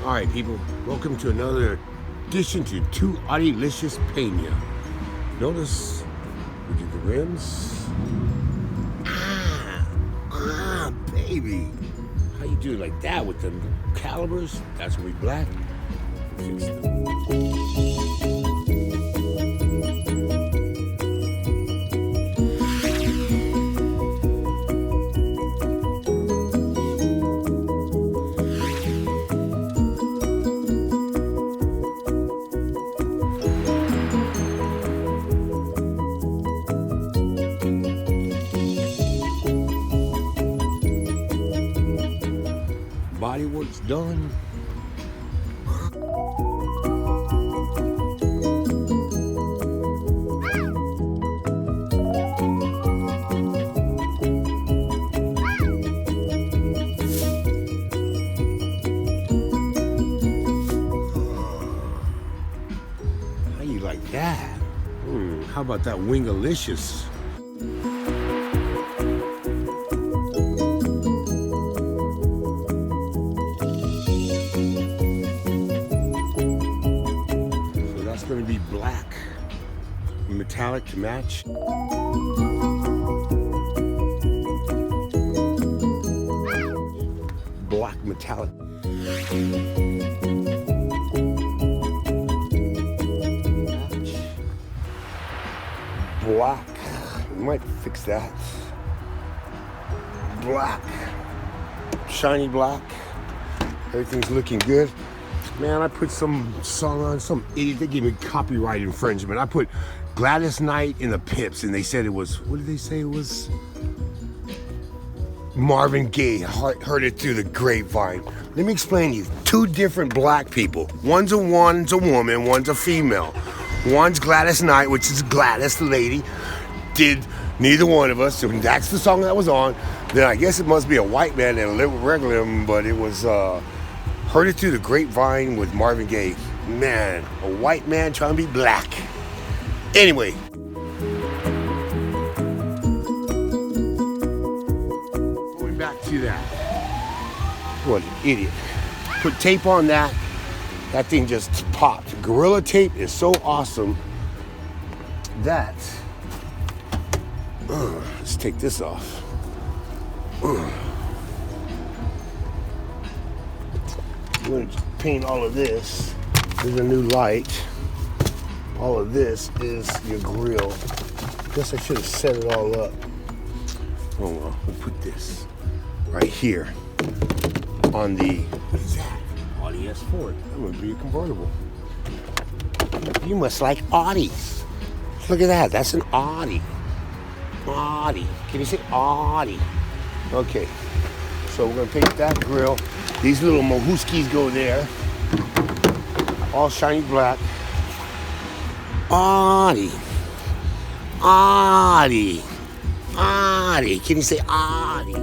All right, people, welcome to another edition to Two Audilicious Pena. Notice we get the rims. Baby. How you do like that with the calibers? That's gonna be black. Fix them. Body work's done. How you like that? How about that Wingalicious? Going to be black, metallic to match. Black metallic. Black. We might fix that. Black. Shiny black. Everything's looking good. Man, I put some song on, some idiot, they gave me copyright infringement. I put Gladys Knight in the Pips, and they said it was, what did they say it was? Marvin Gaye, heard it through the grapevine. Let me explain to you, two different black people. One's a woman, one's a female. One's Gladys Knight, which is Gladys, the lady, did neither one of us, so that's the song that was on. Then I guess it must be a white man that lived with regular, but it was, Heard It Through the Grapevine with Marvin Gaye. Man, a white man trying to be black. Anyway. Going back to that. What an idiot. Put tape on that. That thing just popped. Gorilla Tape is so awesome that... let's take this off. I'm going to paint all of this. There's a new light. All of this is your grill. Guess I should have set it all up. Oh well, we'll put this right here on the, what is that? Audi S4. That would be a convertible. You must like Audis. Look at that, that's an Audi. Audi, can you say Audi? Okay, so we're gonna paint that grill. These little Mohuskis go there. All shiny black. Audi. Audi. Audi. Can you say Audi?